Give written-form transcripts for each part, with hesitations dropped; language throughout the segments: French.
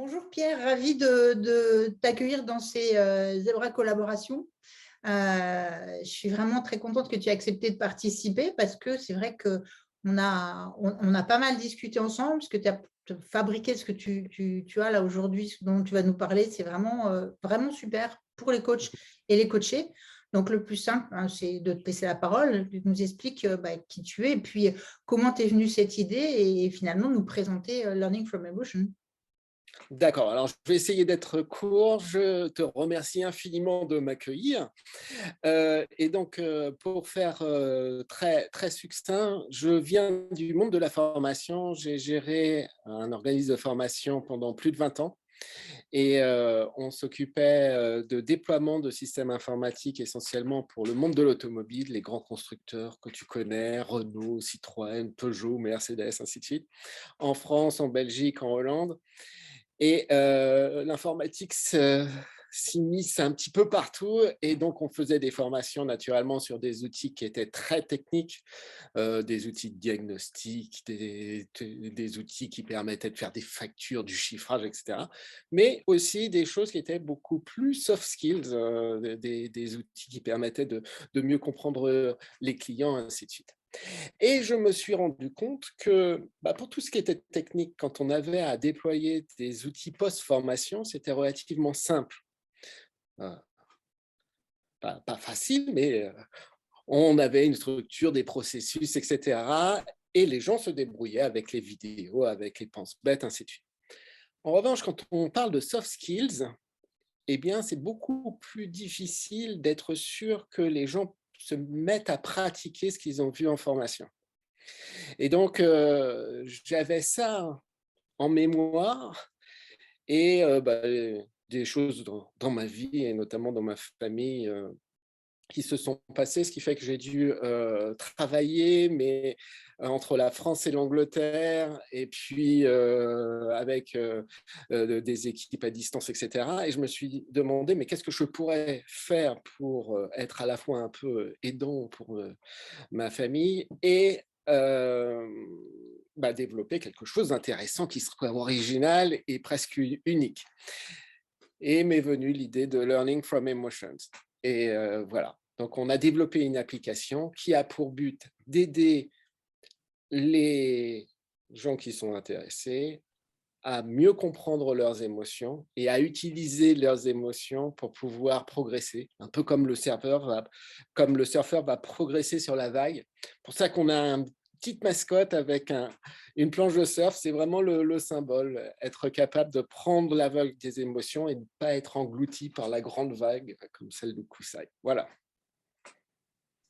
Bonjour Pierre, ravi de t'accueillir dans ces Zebra collaborations. Je suis vraiment très contente que tu aies accepté de participer parce que c'est vrai qu'on a pas mal discuté ensemble, ce que tu as fabriqué, ce que tu as là aujourd'hui, ce dont tu vas nous parler, c'est vraiment super pour les coachs et les coachés. Donc, le plus simple, hein, c'est de te passer la parole, de nous expliquer qui tu es et puis comment t'es venue cette idée et finalement nous présenter Learning from Emotion. D'accord, alors je vais essayer d'être court. Je te remercie infiniment de m'accueillir. Et donc, pour faire très, très succinct, je viens du monde de la formation. J'ai géré un organisme de formation pendant plus de 20 ans et on s'occupait de déploiement de systèmes informatiques essentiellement pour le monde de l'automobile, les grands constructeurs que tu connais, Renault, Citroën, Peugeot, Mercedes, ainsi de suite, en France, en Belgique, en Hollande. Et l'informatique s'immisce un petit peu partout et donc on faisait des formations naturellement sur des outils qui étaient très techniques, des outils de diagnostic, des outils qui permettaient de faire des factures, du chiffrage, etc. Mais aussi des choses qui étaient beaucoup plus soft skills, des outils qui permettaient de mieux comprendre les clients, ainsi de suite. Et je me suis rendu compte que pour tout ce qui était technique, quand on avait à déployer des outils post-formation, c'était relativement simple. Euh, pas facile, mais on avait une structure, des processus, etc. Et les gens se débrouillaient avec les vidéos, avec les pense-bêtes, ainsi de suite. En revanche, quand on parle de soft skills, eh bien, c'est beaucoup plus difficile d'être sûr que les gens se mettent à pratiquer ce qu'ils ont vu en formation. Et donc, j'avais ça en mémoire et des choses dans ma vie et notamment dans ma famille qui se sont passées, ce qui fait que j'ai dû travailler, mais entre la France et l'Angleterre, et puis avec des équipes à distance, etc. Et je me suis demandé, mais qu'est-ce que je pourrais faire pour être à la fois un peu aidant pour ma famille et développer quelque chose d'intéressant qui serait original et presque unique. Et m'est venue l'idée de Learning from Emotions. Et voilà. Donc, on a développé une application qui a pour but d'aider les gens qui sont intéressés à mieux comprendre leurs émotions et à utiliser leurs émotions pour pouvoir progresser, un peu comme le surfeur va progresser sur la vague. Pour ça qu'on a une petite mascotte avec une planche de surf, c'est vraiment le symbole, être capable de prendre la vague des émotions et de ne pas être englouti par la grande vague comme celle de Kusai. Voilà.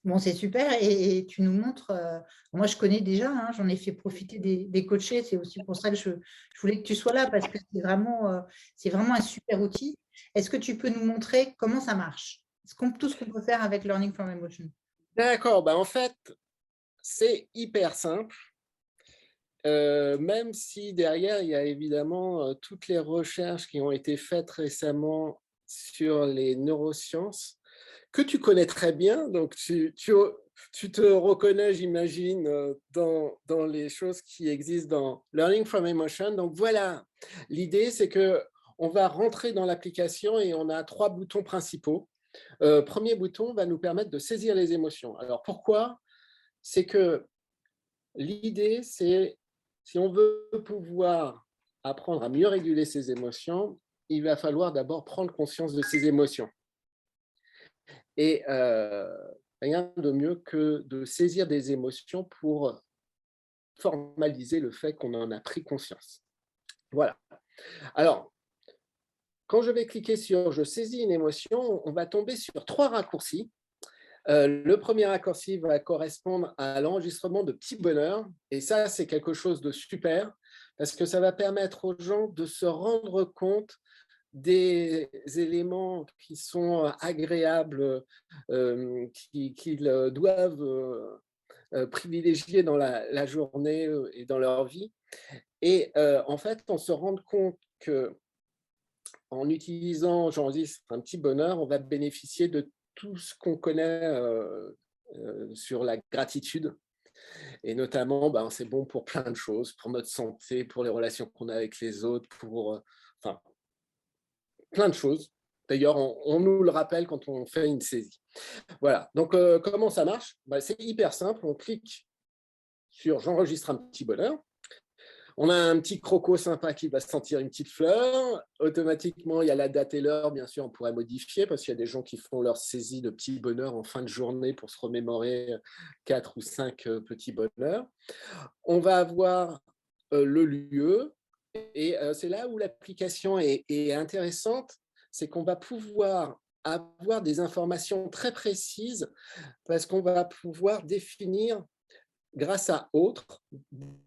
Bon, c'est super et tu nous montres, moi je connais déjà, hein, j'en ai fait profiter des coachés, c'est aussi pour ça que je voulais que tu sois là parce que c'est vraiment un super outil. Est-ce que tu peux nous montrer comment ça marche? Tout ce qu'on peut faire avec Learning from Emotion. D'accord, en fait, c'est hyper simple. Même si derrière, il y a évidemment toutes les recherches qui ont été faites récemment sur les neurosciences, que tu connais très bien, donc tu te reconnais, j'imagine, dans les choses qui existent dans Learning from Emotion. Donc voilà, l'idée, c'est qu'on va rentrer dans l'application et on a 3 boutons principaux. Premier bouton va nous permettre de saisir les émotions. Alors pourquoi? C'est que l'idée, c'est si on veut pouvoir apprendre à mieux réguler ses émotions, il va falloir d'abord prendre conscience de ses émotions. Et rien de mieux que de saisir des émotions pour formaliser le fait qu'on en a pris conscience. Voilà. Alors, quand je vais cliquer sur « Je saisis une émotion », on va tomber sur 3 raccourcis. Le premier raccourci va correspondre à l'enregistrement de petits bonheurs. Et ça, c'est quelque chose de super parce que ça va permettre aux gens de se rendre compte des éléments qui sont agréables, qu'ils doivent privilégier dans la journée et dans leur vie. Et en fait, on se rend compte qu'en utilisant J'enregistre un petit bonheur, on va bénéficier de tout ce qu'on connaît sur la gratitude. Et notamment, c'est bon pour plein de choses, pour notre santé, pour les relations qu'on a avec les autres, pour enfin, plein de choses. D'ailleurs, on nous le rappelle quand on fait une saisie. Voilà, donc comment ça marche? C'est hyper simple, on clique sur « J'enregistre un petit bonheur ». On a un petit croco sympa qui va sentir une petite fleur. Automatiquement, il y a la date et l'heure. Bien sûr, on pourrait modifier parce qu'il y a des gens qui font leur saisie de petits bonheurs en fin de journée pour se remémorer 4 ou 5 petits bonheurs. On va avoir le lieu. Et c'est là où l'application est intéressante, c'est qu'on va pouvoir avoir des informations très précises parce qu'on va pouvoir définir grâce à autres,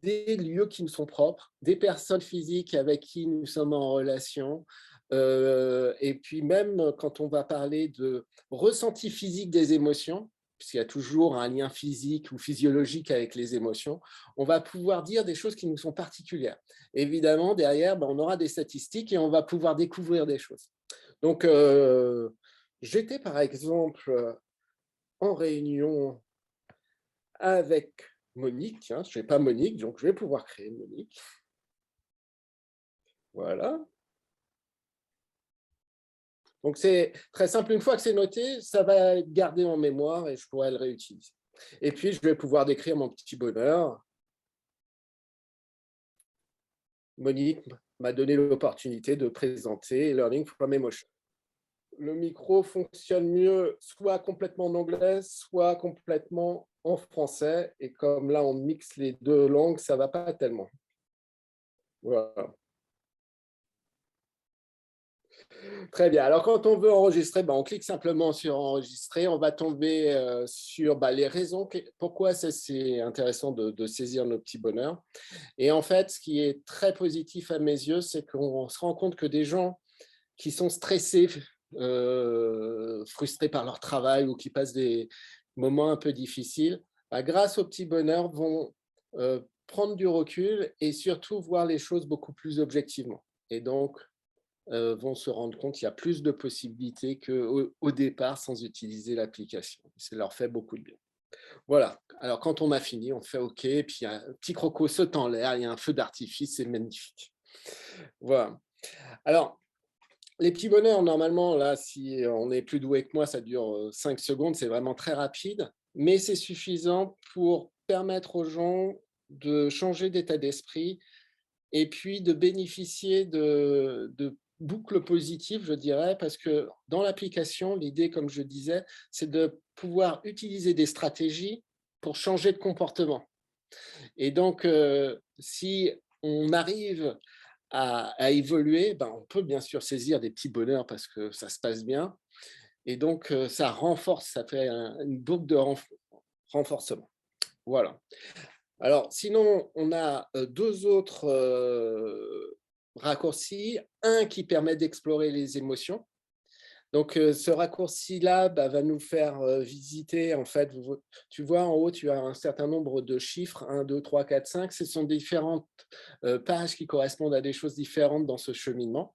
des lieux qui nous sont propres, des personnes physiques avec qui nous sommes en relation, et puis même quand on va parler de ressenti physique des émotions, puisqu'il y a toujours un lien physique ou physiologique avec les émotions, on va pouvoir dire des choses qui nous sont particulières. Évidemment, derrière, on aura des statistiques et on va pouvoir découvrir des choses. Donc, j'étais par exemple en réunion avec Monique, je n'ai pas Monique, donc je vais pouvoir créer Monique. Voilà. Donc c'est très simple, une fois que c'est noté, ça va être gardé en mémoire et je pourrai le réutiliser. Et puis je vais pouvoir décrire mon petit bonheur. Monique m'a donné l'opportunité de présenter Learning from Emotion. Le micro fonctionne mieux soit complètement en anglais, soit complètement en français. Et comme là, on mixe les deux langues, ça ne va pas tellement. Voilà. Très bien. Alors, quand on veut enregistrer, on clique simplement sur « Enregistrer ». On va tomber sur les raisons pourquoi c'est intéressant de saisir nos petits bonheurs. Et en fait, ce qui est très positif à mes yeux, c'est qu'on se rend compte que des gens qui sont stressés, frustrés par leur travail ou qui passent des moments un peu difficiles, grâce au petit bonheur, vont prendre du recul et surtout voir les choses beaucoup plus objectivement. Et donc, vont se rendre compte qu'il y a plus de possibilités qu'au départ sans utiliser l'application. Ça leur fait beaucoup de bien. Voilà. Alors, quand on a fini, on fait OK, puis un petit croco saute en l'air, il y a un feu d'artifice, c'est magnifique. Voilà. Alors, les petits bonheurs, normalement, là, si on est plus doué que moi, ça dure 5 secondes, c'est vraiment très rapide, mais c'est suffisant pour permettre aux gens de changer d'état d'esprit et puis de bénéficier de boucles positives, je dirais, parce que dans l'application, l'idée, comme je disais, c'est de pouvoir utiliser des stratégies pour changer de comportement. Et donc, si on arrive à évoluer, on peut bien sûr saisir des petits bonheurs parce que ça se passe bien. Et donc, ça renforce, ça fait une boucle de renforcement. Voilà. Alors, sinon, on a deux autres raccourcis. Un qui permet d'explorer les émotions. Donc, ce raccourci-là va nous faire visiter, en fait, tu vois en haut, tu as un certain nombre de chiffres, 1, 2, 3, 4, 5. Ce sont différentes pages qui correspondent à des choses différentes dans ce cheminement.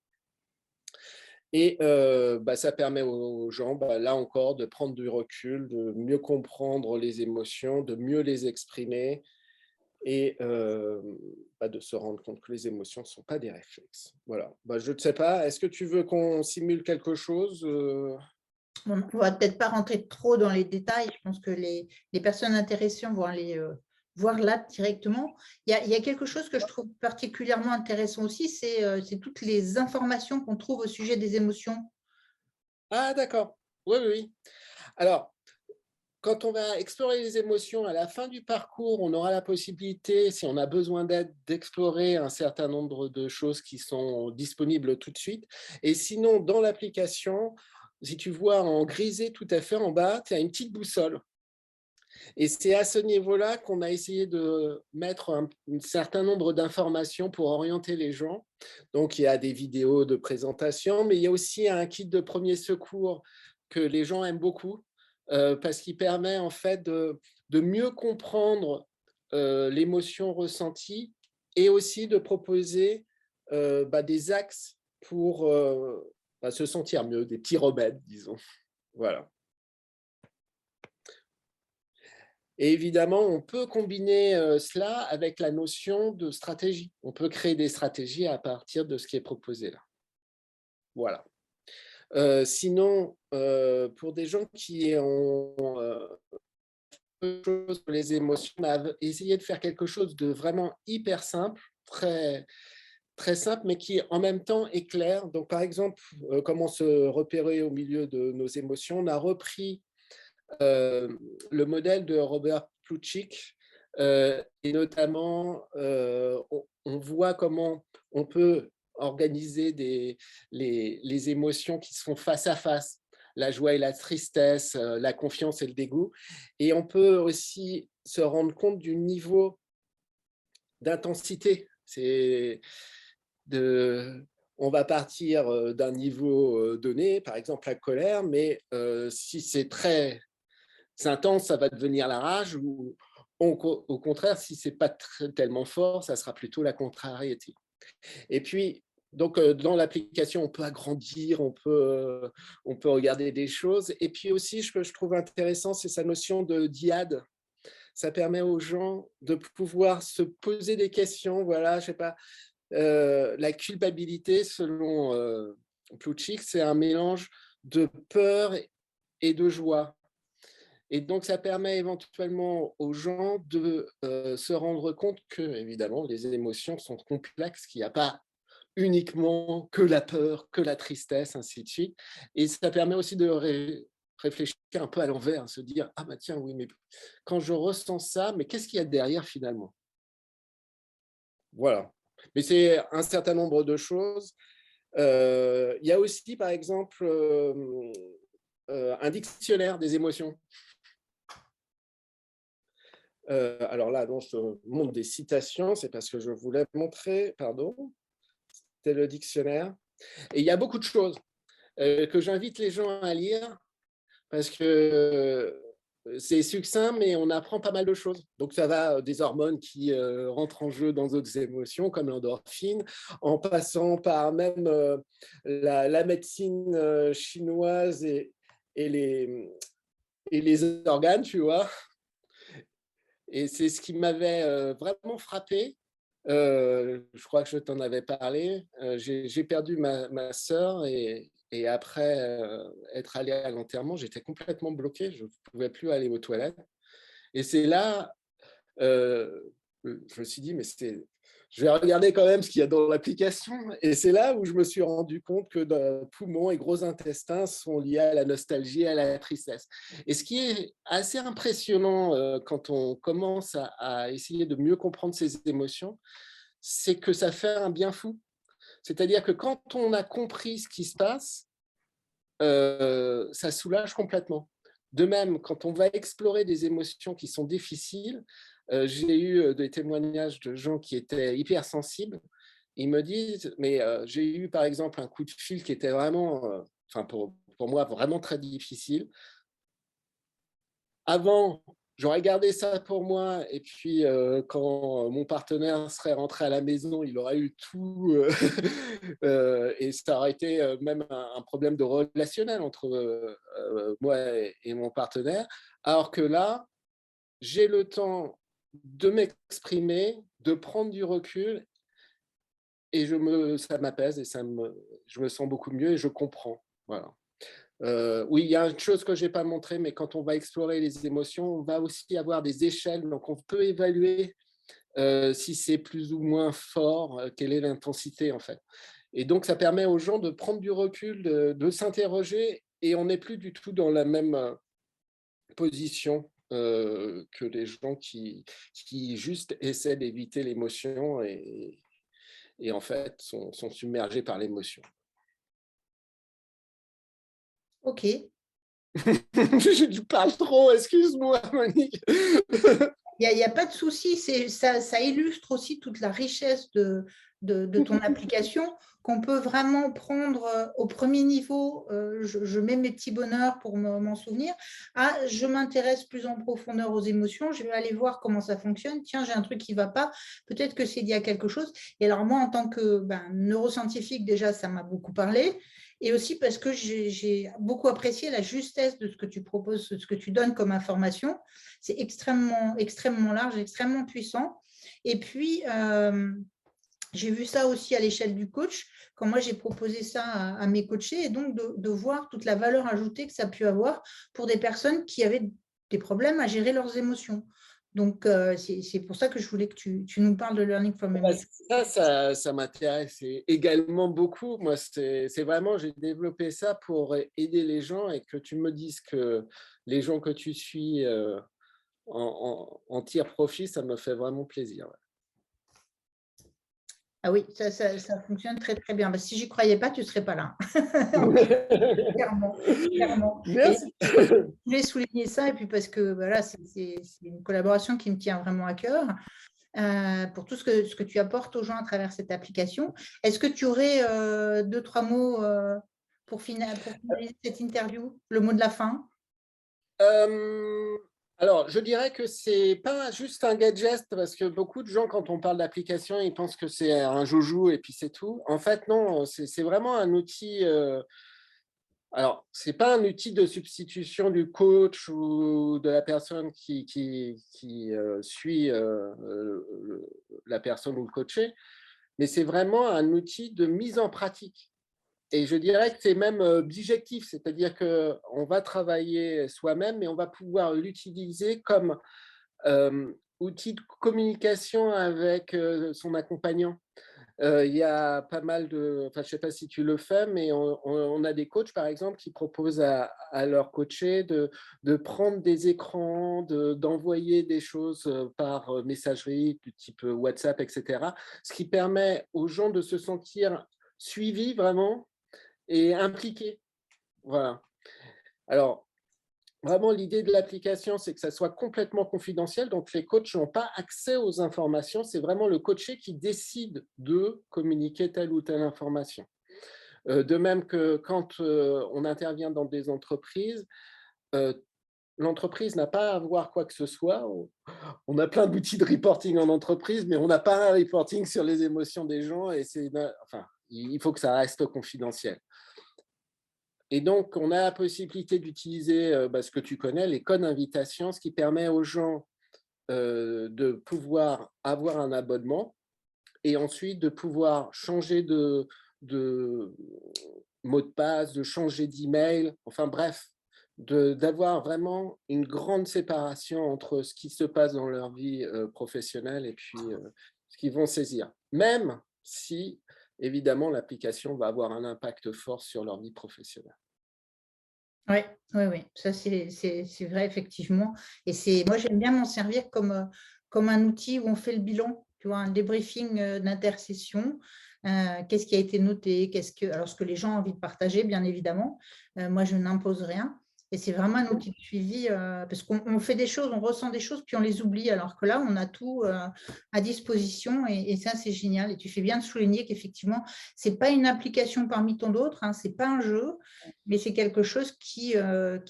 Et ça permet aux gens, là encore, de prendre du recul, de mieux comprendre les émotions, de mieux les exprimer, et de se rendre compte que les émotions ne sont pas des réflexes. Voilà. Je ne sais pas, est-ce que tu veux qu'on simule quelque chose On ne va peut-être pas rentrer trop dans les détails. Je pense que les personnes intéressées vont aller voir là directement. Il y a quelque chose que je trouve particulièrement intéressant aussi, c'est toutes les informations qu'on trouve au sujet des émotions. Ah, d'accord. Oui, oui, oui. Alors, quand on va explorer les émotions, à la fin du parcours, on aura la possibilité, si on a besoin d'aide, d'explorer un certain nombre de choses qui sont disponibles tout de suite. Et sinon, dans l'application, si tu vois en grisé tout à fait en bas, tu as une petite boussole. Et c'est à ce niveau-là qu'on a essayé de mettre un certain nombre d'informations pour orienter les gens. Donc, il y a des vidéos de présentation, mais il y a aussi un kit de premier secours que les gens aiment beaucoup, parce qu'il permet en fait de mieux comprendre l'émotion ressentie et aussi de proposer des axes pour se sentir mieux, des petits remèdes, disons. Voilà. Et évidemment, on peut combiner cela avec la notion de stratégie. On peut créer des stratégies à partir de ce qui est proposé là. Voilà. Sinon, pour des gens qui ont peu de choses sur les émotions, on a essayé de faire quelque chose de vraiment hyper simple, très simple, mais qui en même temps est clair. Donc, par exemple, comment se repérer au milieu de nos émotions. On a repris le modèle de Robert Plutchik, et notamment, on voit comment on peut organiser les émotions qui sont face à face, la joie et la tristesse, la confiance et le dégoût. Et on peut aussi se rendre compte du niveau d'intensité. On va partir d'un niveau donné, par exemple la colère, mais si c'est très intense, ça va devenir la rage, ou au contraire, si c'est pas tellement fort, ça sera plutôt la contrariété. Et puis, donc, dans l'application, on peut agrandir, on peut regarder des choses. Et puis aussi, ce que je trouve intéressant, c'est sa notion de dyade. Ça permet aux gens de pouvoir se poser des questions. Voilà, je sais pas, la culpabilité, selon Plutchik, c'est un mélange de peur et de joie. Et donc, ça permet éventuellement aux gens de se rendre compte que, évidemment, les émotions sont complexes, qu'il n'y a pas uniquement que la peur, que la tristesse, ainsi de suite. Et ça permet aussi de réfléchir un peu à l'envers, se dire « Ah bah tiens, oui, mais quand je ressens ça, mais qu'est-ce qu'il y a derrière finalement ?» Voilà. Mais c'est un certain nombre de choses. Il y a aussi, par exemple, un dictionnaire des émotions. Alors là, donc, je montre des citations, c'est parce que je voulais montrer, pardon, c'était le dictionnaire. Et il y a beaucoup de choses que j'invite les gens à lire parce que c'est succinct, mais on apprend pas mal de choses. Donc, ça va des hormones qui rentrent en jeu dans d'autres émotions, comme l'endorphine, en passant par même la médecine chinoise et les organes, tu vois. Et c'est ce qui m'avait vraiment frappé. Je crois que je t'en avais parlé. J'ai perdu ma sœur et après être allé à l'enterrement, j'étais complètement bloqué. Je ne pouvais plus aller aux toilettes. Et c'est là, je me suis dit, mais je vais regarder quand même ce qu'il y a dans l'application. Et c'est là où je me suis rendu compte que poumons et gros intestins sont liés à la nostalgie et à la tristesse. Et ce qui est assez impressionnant quand on commence à essayer de mieux comprendre ces émotions, c'est que ça fait un bien fou. C'est-à-dire que quand on a compris ce qui se passe, ça soulage complètement. De même, quand on va explorer des émotions qui sont difficiles, j'ai eu des témoignages de gens qui étaient hypersensibles. Ils me disent, mais j'ai eu par exemple un coup de fil qui était vraiment, pour moi, vraiment très difficile. Avant, j'aurais gardé ça pour moi, et puis quand mon partenaire serait rentré à la maison, il aurait eu tout, et ça aurait été même un problème de relationnel entre moi et mon partenaire. Alors que là, j'ai le temps de m'exprimer, de prendre du recul, et ça m'apaise et je me sens beaucoup mieux et je comprends. Voilà. Oui, il y a une chose que je n'ai pas montrée, mais quand on va explorer les émotions, on va aussi avoir des échelles. Donc, on peut évaluer si c'est plus ou moins fort, quelle est l'intensité, en fait. Et donc, ça permet aux gens de prendre du recul, de s'interroger, et on n'est plus du tout dans la même position que les gens qui juste essaient d'éviter l'émotion et en fait sont submergés par l'émotion. Ok. Je parle trop, excuse-moi, Monique. Il n'y a pas de souci, ça illustre aussi toute la richesse de ton application qu'on peut vraiment prendre au premier niveau. Je mets mes petits bonheurs pour m'en souvenir. Ah, je m'intéresse plus en profondeur aux émotions, je vais aller voir comment ça fonctionne. Tiens, j'ai un truc qui ne va pas, peut-être que c'est lié à quelque chose. Et alors moi, en tant que neuroscientifique, déjà, ça m'a beaucoup parlé. et aussi parce que j'ai beaucoup apprécié la justesse de ce que tu proposes, de ce que tu donnes comme information. C'est extrêmement, extrêmement large, extrêmement puissant. Et puis, j'ai vu ça aussi à l'échelle du coach, quand moi j'ai proposé ça à mes coachés, et donc de voir toute la valeur ajoutée que ça a pu avoir pour des personnes qui avaient des problèmes à gérer leurs émotions. Donc, c'est pour ça que je voulais que tu nous parles de Learning from Emotion. Ça m'intéresse également beaucoup. Moi, c'est vraiment, j'ai développé ça pour aider les gens, et que tu me dises que les gens que tu suis en tirent profit, ça me fait vraiment plaisir. Ah oui, ça fonctionne très, très bien. Bah, si j'y croyais pas, tu ne serais pas là. Clairement, clairement. Et Merci. je voulais souligner ça, et puis parce que voilà, c'est une collaboration qui me tient vraiment à cœur, pour tout ce que tu apportes aux gens à travers cette application. Est-ce que tu aurais 2-3 mots pour finaliser cette interview, le mot de la fin? Alors, je dirais que c'est pas juste un gadget, parce que beaucoup de gens, quand on parle d'application, ils pensent que c'est un joujou et puis c'est tout. En fait, non, c'est vraiment un outil. Alors, c'est pas un outil de substitution du coach ou de la personne qui suit la personne ou le coaché, mais c'est vraiment un outil de mise en pratique. Et je dirais que c'est même bijectif, c'est-à-dire qu'on va travailler soi-même, mais on va pouvoir l'utiliser comme outil de communication avec son accompagnant. Il y a pas mal de, enfin, je ne sais pas si tu le fais, mais on a des coachs, par exemple, qui proposent à leurs coachés de prendre des écrans, d'envoyer des choses par messagerie du type WhatsApp, etc. Ce qui permet aux gens de se sentir suivis vraiment et impliqués. Voilà. Alors, vraiment, l'idée de l'application, c'est que ça soit complètement confidentiel. Donc, les coachs n'ont pas accès aux informations. C'est vraiment le coaché qui décide de communiquer telle ou telle information. De même que quand on intervient dans des entreprises, l'entreprise n'a pas à voir quoi que ce soit. On a plein d'outils de reporting en entreprise, mais on n'a pas un reporting sur les émotions des gens, et enfin, il faut que ça reste confidentiel. Et donc, on a la possibilité d'utiliser ce que tu connais, les codes d'invitation, ce qui permet aux gens de pouvoir avoir un abonnement, et ensuite de pouvoir changer de mot de passe, de changer d'email, enfin bref, d'avoir vraiment une grande séparation entre ce qui se passe dans leur vie professionnelle et puis ce qu'ils vont saisir. Même si, évidemment, l'application va avoir un impact fort sur leur vie professionnelle. Oui, oui, oui, ça c'est vrai, effectivement. Et moi, j'aime bien m'en servir comme un outil où on fait le bilan, tu vois, un débriefing d'intercession. Qu'est-ce qui a été noté, alors ce que les gens ont envie de partager, bien évidemment. Moi, je n'impose rien. Et c'est vraiment un outil de suivi, parce qu'on fait des choses, on ressent des choses, puis on les oublie, alors que là, on a tout à disposition, et ça, c'est génial. Et tu fais bien de souligner qu'effectivement, ce n'est pas une application parmi tant d'autres, hein, ce n'est pas un jeu, mais c'est quelque chose qui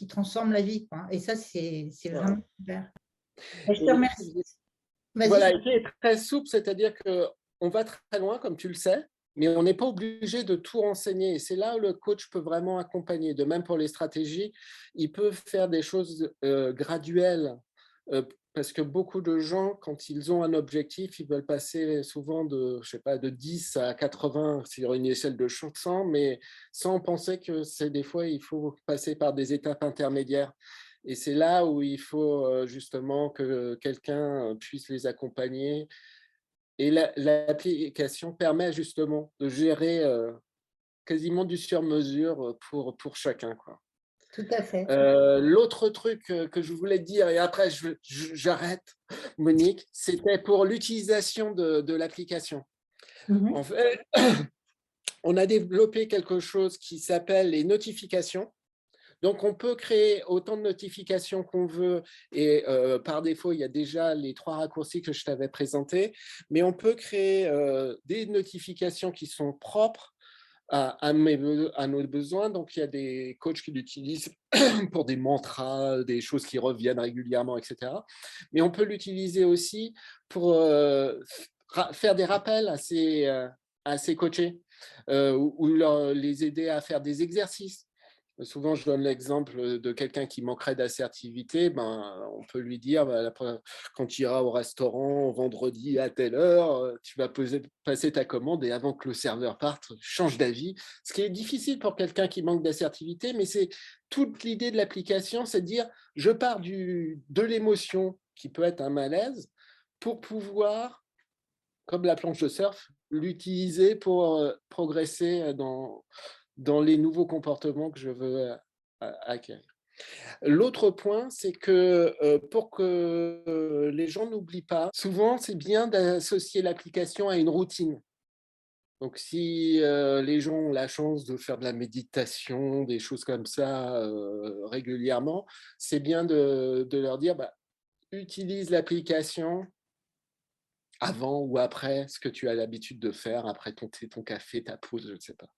transforme la vie, quoi. Et ça, c'est vraiment super. Je te remercie. Voilà, Vas-y. et qui est très souple, c'est-à-dire qu'on va très loin, comme tu le sais, mais on n'est pas obligé de tout renseigner. Et c'est là où le coach peut vraiment accompagner. De même pour les stratégies, il peut faire des choses graduelles, parce que beaucoup de gens, quand ils ont un objectif, ils veulent passer souvent de, je sais pas, de 10 à 80 sur une échelle de 100, mais sans penser que c'est des fois, il faut passer par des étapes intermédiaires. Et c'est là où il faut justement que quelqu'un puisse les accompagner. Et l'application permet justement de gérer quasiment du sur-mesure pour chacun, quoi. Tout à fait. L'autre truc que je voulais dire, et après j'arrête, Monique, c'était pour l'utilisation de l'application. En fait, on a développé quelque chose qui s'appelle les notifications. Donc, on peut créer autant de notifications qu'on veut, et par défaut, il y a déjà les 3 raccourcis que je t'avais présentés, mais on peut créer des notifications qui sont propres à nos besoins. Donc, il y a des coachs qui l'utilisent pour des mantras, des choses qui reviennent régulièrement, etc. Mais on peut l'utiliser aussi pour faire des rappels à assez coachés, ou les aider à faire des exercices. Souvent, je donne l'exemple de quelqu'un qui manquerait d'assertivité. On peut lui dire, quand tu iras au restaurant vendredi à telle heure, tu vas passer ta commande et avant que le serveur parte, change d'avis. Ce qui est difficile pour quelqu'un qui manque d'assertivité, mais c'est toute l'idée de l'application, c'est de dire, je pars de l'émotion qui peut être un malaise pour pouvoir, comme la planche de surf, l'utiliser pour progresser dans les nouveaux comportements que je veux acquérir. L'autre point, c'est que pour que les gens n'oublient pas, souvent, c'est bien d'associer l'application à une routine. Donc, si les gens ont la chance de faire de la méditation, des choses comme ça régulièrement, c'est bien de leur dire, utilise l'application avant ou après ce que tu as l'habitude de faire, après ton thé, ton café, ta pause, je ne sais pas.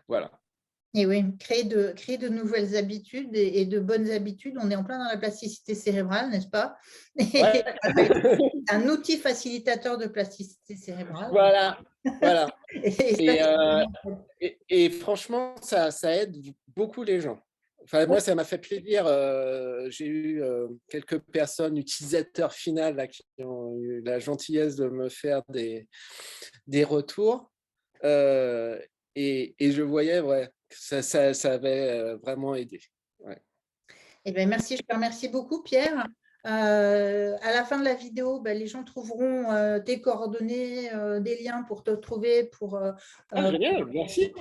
Voilà. Et oui, créer de nouvelles habitudes et de bonnes habitudes. On est en plein dans la plasticité cérébrale, n'est-ce pas? Ouais. Un outil facilitateur de plasticité cérébrale. Voilà, voilà. Et Et franchement, ça aide beaucoup les gens. Enfin, moi, ça m'a fait plaisir. J'ai eu quelques personnes, utilisateurs finales, là, qui ont eu la gentillesse de me faire des retours. Et je voyais que ça avait vraiment aidé. Ouais. Eh bien, merci, je te remercie beaucoup, Pierre. À la fin de la vidéo, les gens trouveront tes coordonnées, des liens pour te trouver. Génial, merci.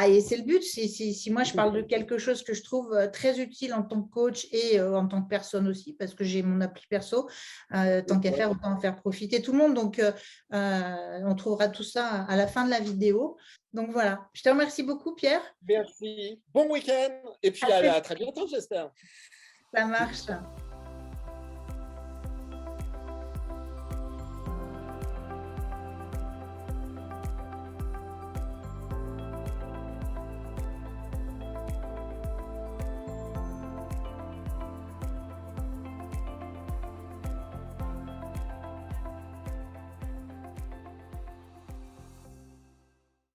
Et c'est le but. Si moi, je parle de quelque chose que je trouve très utile en tant que coach et en tant que personne aussi, parce que j'ai mon appli perso, tant qu'à faire, autant en faire profiter tout le monde. Donc, on trouvera tout ça à la fin de la vidéo. Donc, voilà. Je te remercie beaucoup, Pierre. Merci. Bon week-end. Et puis à très bientôt, j'espère. Ça marche.